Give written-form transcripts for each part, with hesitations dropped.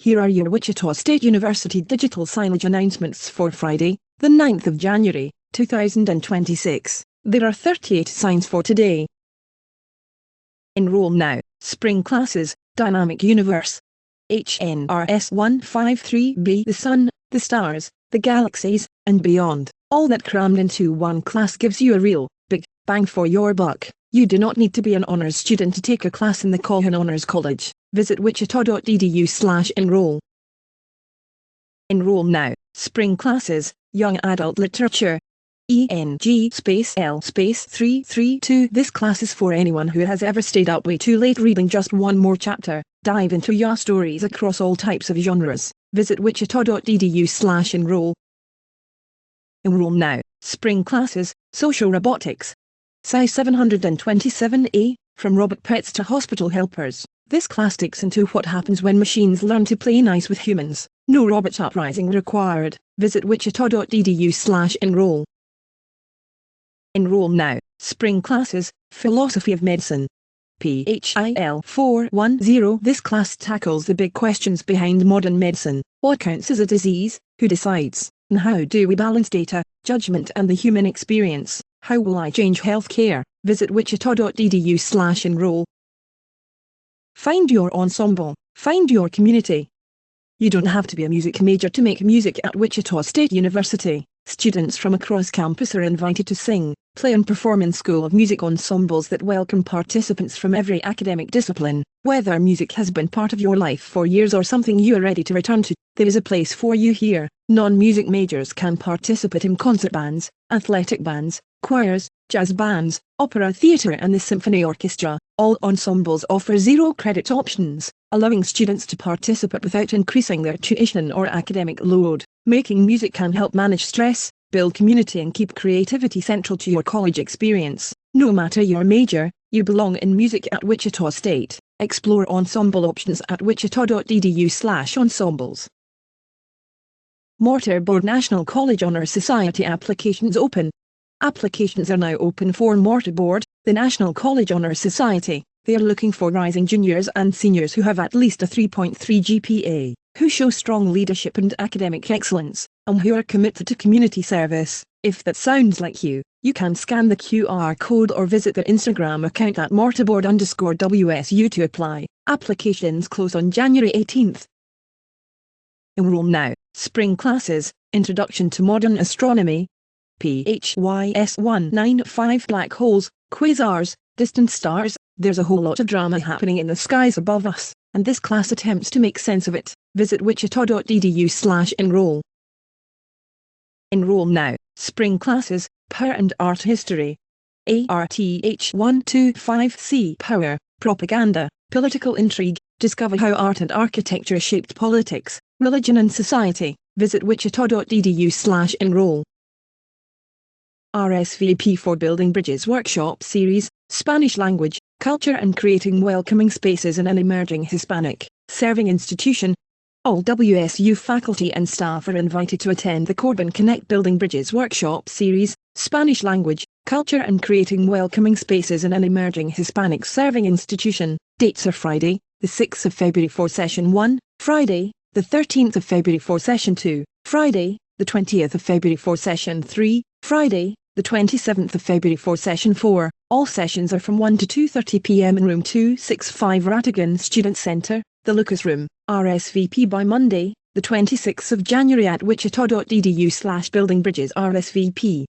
Here are your Wichita State University digital signage announcements for Friday, the 9th of January, 2026. There are 38 signs for today. Enroll now. Spring classes, Dynamic Universe. HNRS 153B. The sun, the stars, the galaxies, and beyond. All that crammed into one class gives you a real, big, bang for your buck. You do not need to be an honors student to take a class in the Cohen Honors College. Visit wichita.edu/enroll. Enroll now. Spring classes, Young Adult Literature. ENG space L space 332. This class is for anyone who has ever stayed up way too late reading just one more chapter. Dive into your stories across all types of genres. Visit wichita.edu/enroll. Enroll now. Spring classes, Social Robotics. Size 727A, from robot pets to hospital helpers. This class digs into what happens when machines learn to play nice with humans. No robot uprising required. Visit wichita.edu/enroll. Enroll now. Spring classes, Philosophy of Medicine. PHIL 410. This class tackles the big questions behind modern medicine. What counts as a disease? Who decides? And how do we balance data, judgment and the human experience? How will I change healthcare? Visit wichita.edu/enroll. Find your ensemble. Find your community. You don't have to be a music major to make music at Wichita State University. Students from across campus are invited to sing, play and perform in School of Music ensembles that welcome participants from every academic discipline. Whether music has been part of your life for years or something you are ready to return to, there is a place for you here. Non-music majors can participate in concert bands, athletic bands, choirs, jazz bands, opera theatre and the symphony orchestra. All ensembles offer zero-credit options, allowing students to participate without increasing their tuition or academic load. Making music can help manage stress, build community and keep creativity central to your college experience. No matter your major, you belong in music at Wichita State. Explore ensemble options at wichita.edu/ensembles. Mortarboard National College Honor Society applications open. Applications are now open for Mortarboard, the National College Honor Society. They are looking for rising juniors and seniors who have at least a 3.3 GPA, who show strong leadership and academic excellence, and who are committed to community service. If that sounds like you, you can scan the QR code or visit their Instagram account at mortarboard_WSU to apply. Applications close on January 18th. Enroll now. Spring classes, Introduction to Modern Astronomy. PHYS 195. Black holes, quasars, distant stars. There's a whole lot of drama happening in the skies above us, and this class attempts to make sense of it. Visit wichita.edu/enroll. Enroll now. Spring classes, Power and Art History. ARTH 125C. Power, Propaganda, Political Intrigue. Discover how art and architecture shaped politics, religion and society. Visit wichita.edu/enroll. RSVP for Building Bridges Workshop Series, Spanish Language, Culture and Creating Welcoming Spaces in an Emerging Hispanic Serving Institution. All WSU faculty and staff are invited to attend the Corbin Connect Building Bridges Workshop Series, Spanish Language, Culture and Creating Welcoming Spaces in an Emerging Hispanic Serving Institution. Dates are Friday, the 6th of February for Session 1, Friday, the 13th of February for Session 2, Friday, the 20th of February for Session 3, Friday, the 27th of February for Session 4. All sessions are from 1 to 2:30 p.m. in Room 265 Rattigan Student Center, the Lucas Room. RSVP by Monday, the 26th of January at wichita.edu/buildingbridges RSVP.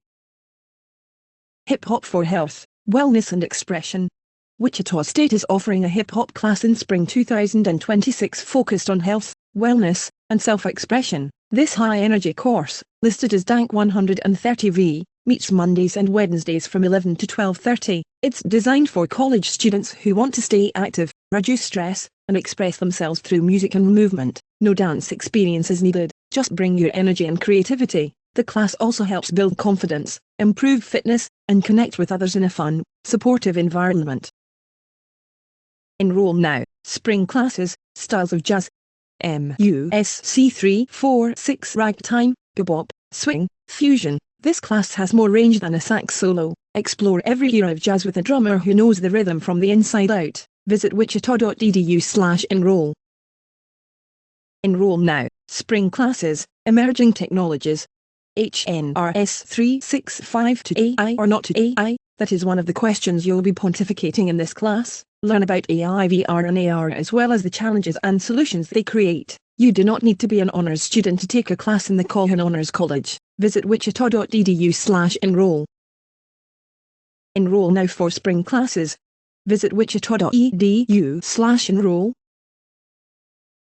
Hip Hop for Health, Wellness and Expression. Wichita State is offering a hip-hop class in spring 2026 focused on health, wellness, and self-expression. This high-energy course, listed as DANK 130V, meets Mondays and Wednesdays from 11 to 12:30. It's designed for college students who want to stay active, reduce stress, and express themselves through music and movement. No dance experience is needed, just bring your energy and creativity. The class also helps build confidence, improve fitness, and connect with others in a fun, supportive environment. Enroll now. Spring classes, Styles of Jazz. MUSC 346. Ragtime, bebop, swing, fusion. This class has more range than a sax solo. Explore every era of jazz with a drummer who knows the rhythm from the inside out. Visit wichita.edu/enroll. Enroll now. Spring classes, Emerging Technologies. HNRS 365 to AI or not to AI? That is one of the questions you'll be pontificating in this class. Learn about AI, VR and AR as well as the challenges and solutions they create. You do not need to be an honours student to take a class in the Colquhoun Honours College. Visit wichita.edu/enroll. Enroll now for spring classes. Visit wichita.edu/enroll.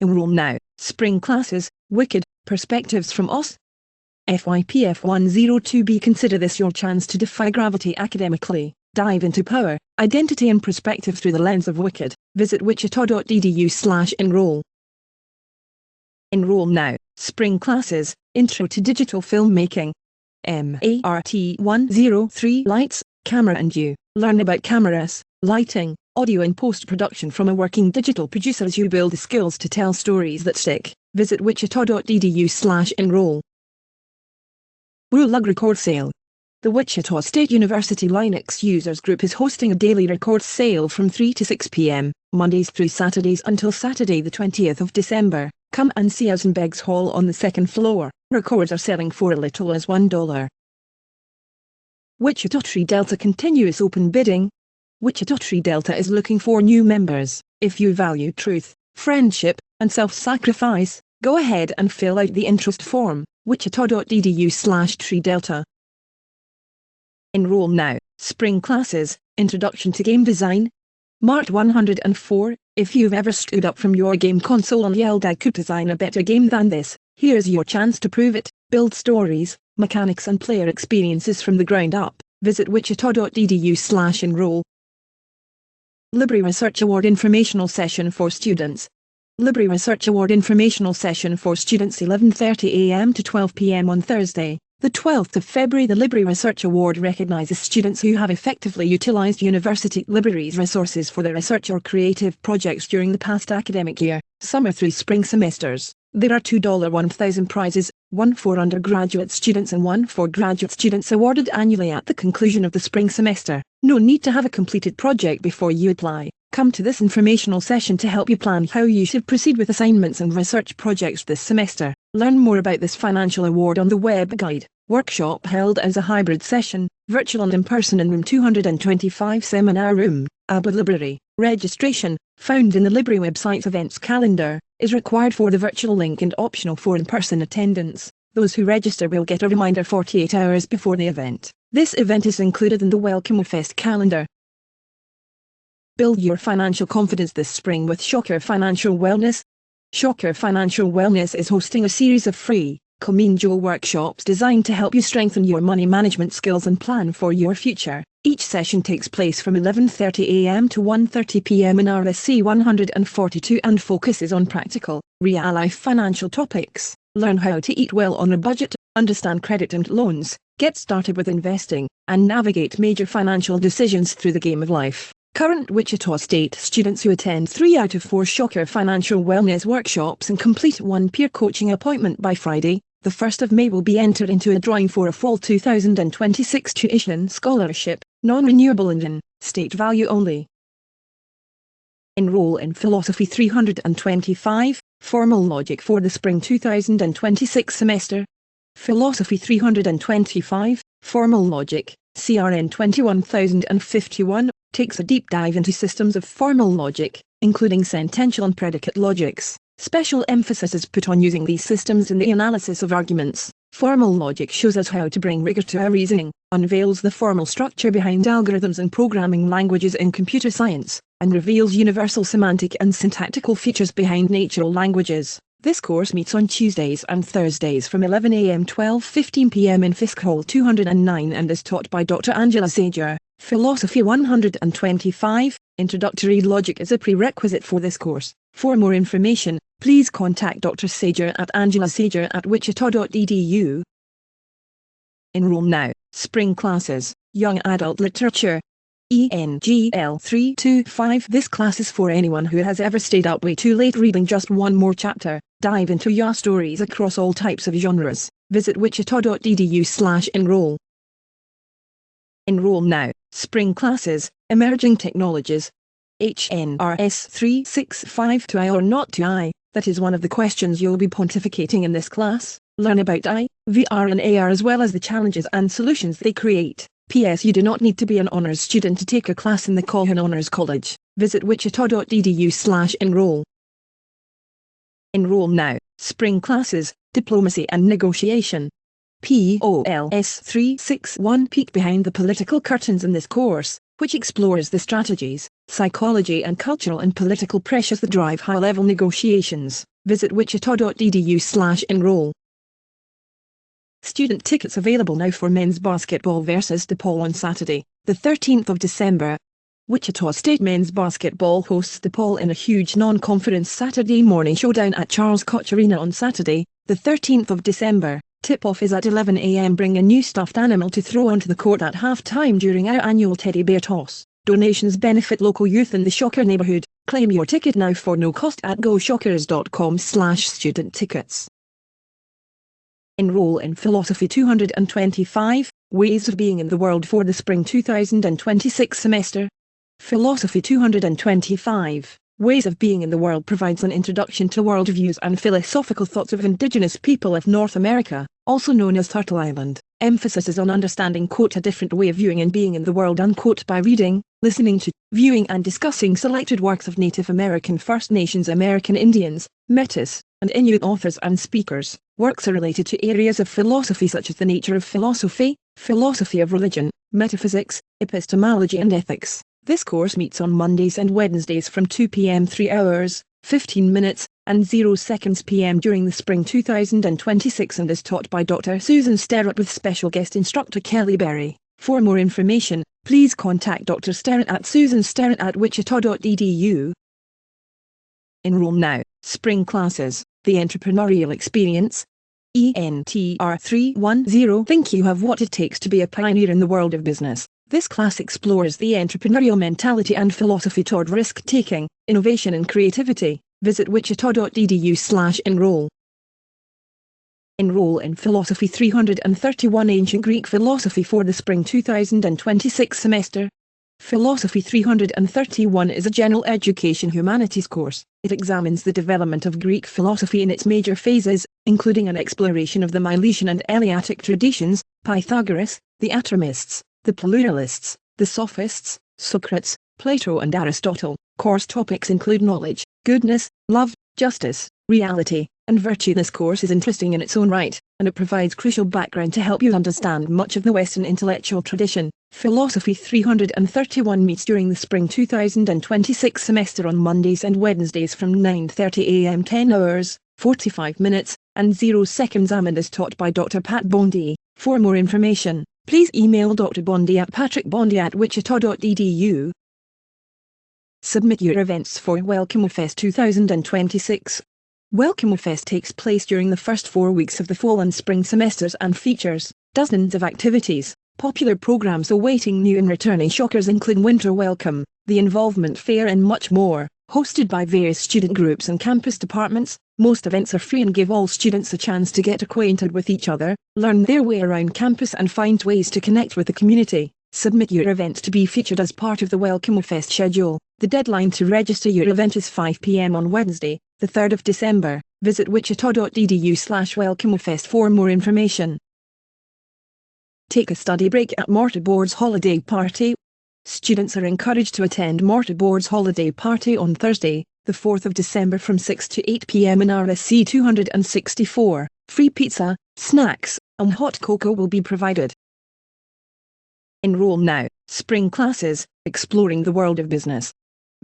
Enroll now. Spring classes, Wicked, Perspectives from Us. FYPF 102B. Consider this your chance to defy gravity academically. Dive into power, identity and perspective through the lens of Wicked. Visit wichita.edu/enroll. Enroll now. Spring classes, Intro to Digital Filmmaking. MART 103. Lights, Camera and You. Learn about cameras, lighting, audio and post-production from a working digital producer as you build the skills to tell stories that stick. Visit wichita.edu/enroll. WSU Record Sale. The Wichita State University Linux Users Group is hosting a daily record sale from 3 to 6 p.m., Mondays through Saturdays until Saturday the 20th of December. Come and see us in Beggs Hall on the second floor. Records are selling for as little as $1. Wichita Tree Delta Continuous Open Bidding. Wichita Tree Delta is looking for new members. If you value truth, friendship, and self-sacrifice, go ahead and fill out the interest form. wichita.edu/treedelta. Enroll now. Spring classes, Introduction to Game Design. Mart 104. If you've ever stood up from your game console and yelled I could design a better game than this, here's your chance to prove it. Build stories, mechanics and player experiences from the ground up. Visit wichita.edu/enroll. Library Research Award Informational Session for Students. Library Research Award Informational Session for Students 11:30 a.m. to 12 p.m. on Thursday, the 12th of February. The Library Research Award recognizes students who have effectively utilized university libraries' resources for their research or creative projects during the past academic year, summer through spring semesters. There are $2 1,000 prizes, one for undergraduate students and one for graduate students, awarded annually at the conclusion of the spring semester. No need to have a completed project before you apply. Come to this informational session to help you plan how you should proceed with assignments and research projects this semester. Learn more about this financial award on the web guide. Workshop held as a hybrid session, virtual and in person in room 225 seminar room, Abbott Library. Registration, found in the Library website's events calendar, is required for the virtual link and optional for in-person attendance. Those who register will get a reminder 48 hours before the event. This event is included in the Welcome Fest calendar. Build your financial confidence this spring with Shocker Financial Wellness. Shocker Financial Wellness is hosting a series of free, collegial workshops designed to help you strengthen your money management skills and plan for your future. Each session takes place from 11:30 a.m. to 1:30 p.m. in RSC 142 and focuses on practical, real-life financial topics. Learn how to eat well on a budget, understand credit and loans, get started with investing, and navigate major financial decisions through the game of life. Current Wichita State students who attend 3 out of 4 Shocker Financial Wellness workshops and complete one peer coaching appointment by Friday, the 1st of May, will be entered into a drawing for a fall 2026 tuition scholarship, non-renewable and in state value only. Enroll in Philosophy 325, Formal Logic for the spring 2026 semester. Philosophy 325, Formal Logic, CRN 21051, takes a deep dive into systems of formal logic, including sentential and predicate logics. Special emphasis is put on using these systems in the analysis of arguments. Formal logic shows us how to bring rigor to our reasoning, unveils the formal structure behind algorithms and programming languages in computer science, and reveals universal semantic and syntactical features behind natural languages. This course meets on Tuesdays and Thursdays from 11 a.m. 12:15 p.m. in Fisk Hall 209 and is taught by Dr. Angela Sager. Philosophy 125, Introductory Logic is a prerequisite for this course. For more information, please contact Dr. Sager at angelasager@wichita.edu. Enroll now. Spring classes, Young Adult Literature. ENGL 325. This class is for anyone who has ever stayed up way too late reading just one more chapter. Dive into your stories across all types of genres. Visit wichita.edu/enroll. Enroll now. Spring classes, Emerging Technologies. HNRS 365 to I or not to I. That is one of the questions you'll be pontificating in this class. Learn about I, VR and AR as well as the challenges and solutions they create. P.S. You do not need to be an honours student to take a class in the Calhoun Honours College. Visit wichita.edu/enroll. Enroll now. Spring classes, Diplomacy and Negotiation. POLS 361 Peek behind the political curtains in this course, which explores the strategies, psychology and cultural and political pressures that drive high-level negotiations. Visit wichita.edu/enroll. Student tickets available now for men's basketball versus DePaul on Saturday, the 13th of December. Wichita State men's basketball hosts DePaul in a huge non-conference Saturday morning showdown at Charles Koch Arena on Saturday, the 13th of December. Tip-off is at 11 a.m. Bring a new stuffed animal to throw onto the court at half-time during our annual teddy bear toss. Donations benefit local youth in the Shocker neighborhood. Claim your ticket now for no cost at goshockers.com/student tickets. Enroll in Philosophy 225, Ways of Being in the World for the Spring 2026 semester. Philosophy 225, Ways of Being in the World provides an introduction to worldviews and philosophical thoughts of indigenous people of North America, also known as Turtle Island. Emphasis is on understanding a different way of viewing and being in the world by reading, listening to, viewing and discussing selected works of Native American First Nations American Indians, Metis, and Inuit authors and speakers. Works are related to areas of philosophy such as the nature of philosophy, philosophy of religion, metaphysics, epistemology and ethics. This course meets on Mondays and Wednesdays from 2 p.m. 3 hours, 15 minutes, and 0 seconds p.m. during the spring 2026 and is taught by Dr. Susan Sterrett with special guest instructor Kelly Berry. For more information, please contact Dr. Sterrett at susansterrett@wichita.edu. Enroll now. Spring classes, The Entrepreneurial Experience. ENTR 310 Think you have what it takes to be a pioneer in the world of business. This class explores the entrepreneurial mentality and philosophy toward risk-taking, innovation and creativity. Visit wichita.edu/enroll. Enroll in Philosophy 331 Ancient Greek Philosophy for the Spring 2026 semester. Philosophy 331 is a general education humanities course. It examines the development of Greek philosophy in its major phases, including an exploration of the Milesian and Eleatic traditions, Pythagoras, the Atomists, the Pluralists, the Sophists, Socrates, Plato and Aristotle. Course topics include knowledge, goodness, love, justice, reality, and virtue. This course is interesting in its own right, and it provides crucial background to help you understand much of the Western intellectual tradition. Philosophy 331 meets during the spring 2026 semester on Mondays and Wednesdays from 9:30 a.m. 10 hours, 45 minutes, and 0 seconds and is taught by Dr. Pat Bondi. For more information, please email Dr. Bondi at patrickbondi@wichita.edu. Submit your events for WelcomeFest 2026. WelcomeFest takes place during the first 4 weeks of the fall and spring semesters and features dozens of activities. Popular programs awaiting new and returning shockers include Winter Welcome, the Involvement Fair and much more. Hosted by various student groups and campus departments, most events are free and give all students a chance to get acquainted with each other, learn their way around campus and find ways to connect with the community. Submit your event to be featured as part of the WelcomeFest schedule. The deadline to register your event is 5 p.m. on Wednesday, the 3rd of December. Visit wichita.edu/welcomefest for more information. Take a study break at Mortarboard's holiday party. Students are encouraged to attend Mortarboard's holiday party on Thursday, the 4th of December from 6 to 8 p.m. in RSC 264. Free pizza, snacks, and hot cocoa will be provided. Enroll now. Spring classes, Exploring the World of Business.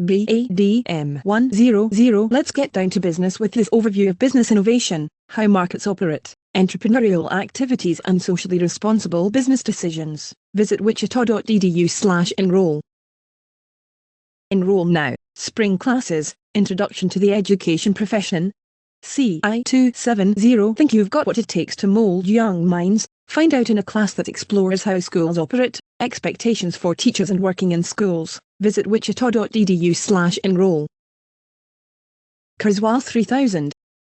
BADM 100. Let's get down to business with this overview of business innovation, how markets operate, entrepreneurial activities and socially responsible business decisions. Visit wichita.edu/enroll. Enroll now. Spring classes, Introduction to the Education Profession. CI270. Think you've got what it takes to mold young minds? Find out in a class that explores how schools operate, expectations for teachers and working in schools. Visit wichita.edu/enroll. Kurzweil 3000.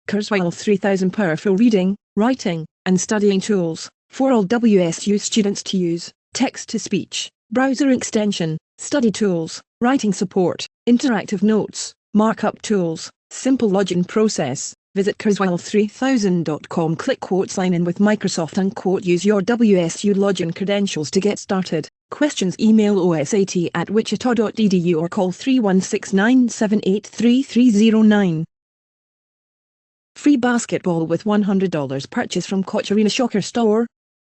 Kurzweil 3000 powerful reading, writing, and studying tools for all WSU students to use. Text-to-speech, browser extension, study tools, writing support, interactive notes, markup tools, Simple login process. Visit Kurzweil3000.com, click sign in with Microsoft and use your WSU login credentials to get started. Questions, email osat@wichita.edu or call 316-978-3309. Free basketball with $100 purchase from Koch Arena Shocker Store.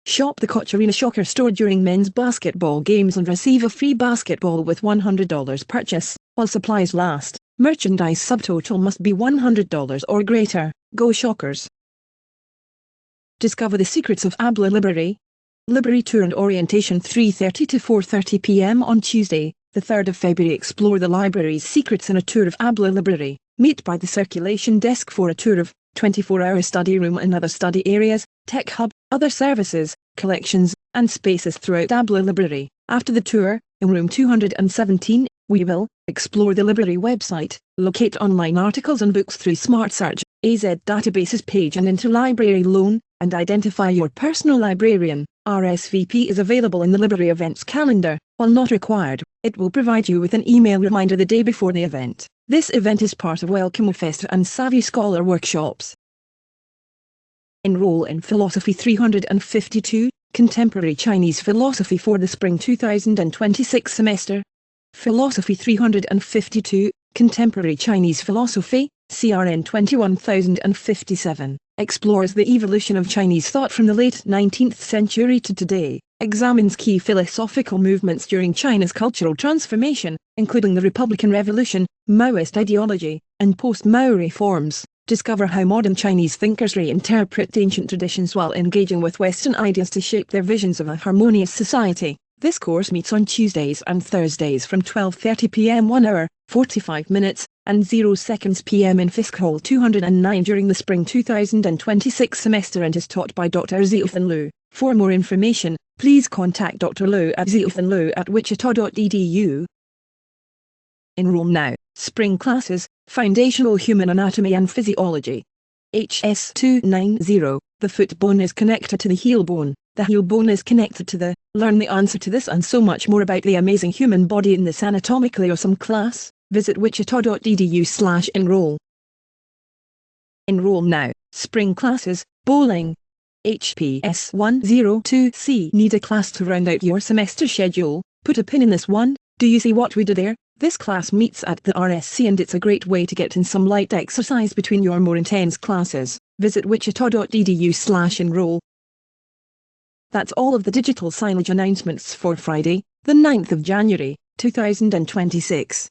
Shop the Koch Arena Shocker Store during men's basketball games and receive a free basketball with $100 purchase, while supplies last. Merchandise subtotal must be $100 or greater. Go Shockers! Discover the secrets of ABLA Library. Library Tour and Orientation 3:30 to 4:30 p.m. on Tuesday, the 3rd of February. Explore the library's secrets in a tour of ABLA Library. Meet by the circulation desk for a tour of 24-hour study room and other study areas, tech hub, other services, collections, and spaces throughout ABLA Library. After the tour, in room 217, we will explore the library website, locate online articles and books through Smart Search, AZ databases page and interlibrary loan, and identify your personal librarian. RSVP is available in the library events calendar. While not required, it will provide you with an email reminder the day before the event. This event is part of Welcome Fest and Savvy Scholar workshops. Enroll in Philosophy 352, Contemporary Chinese Philosophy for the Spring 2026 semester. Philosophy 352, Contemporary Chinese Philosophy, CRN 21057, explores the evolution of Chinese thought from the late 19th century to today, examines key philosophical movements during China's cultural transformation, including the Republican Revolution, Maoist ideology, and post-Mao reforms. Discover how modern Chinese thinkers reinterpret ancient traditions while engaging with Western ideas to shape their visions of a harmonious society. This course meets on Tuesdays and Thursdays from 12:30 p.m. 1 hour, 45 minutes, and 0 seconds p.m. in Fisk Hall 209 during the Spring 2026 semester and is taught by Dr. Ziufan Liu. For more information, please contact Dr. Liu at ziufanliu@wichita.edu. Enroll now. Spring classes, Foundational Human Anatomy and Physiology. HS290, the foot bone is connected to the heel bone, the heel bone is connected to the. Learn the answer to this and so much more about the amazing human body in this anatomically awesome class. Visit wichita.edu/enroll. Enroll now. Spring classes, bowling. HPS 102C. Need a class to round out your semester schedule? Put a pin in this one. Do you see what we did there? This class meets at the RSC and it's a great way to get in some light exercise between your more intense classes. Visit wichita.edu/enroll. That's all of the digital signage announcements for Friday, the 9th of January, 2026.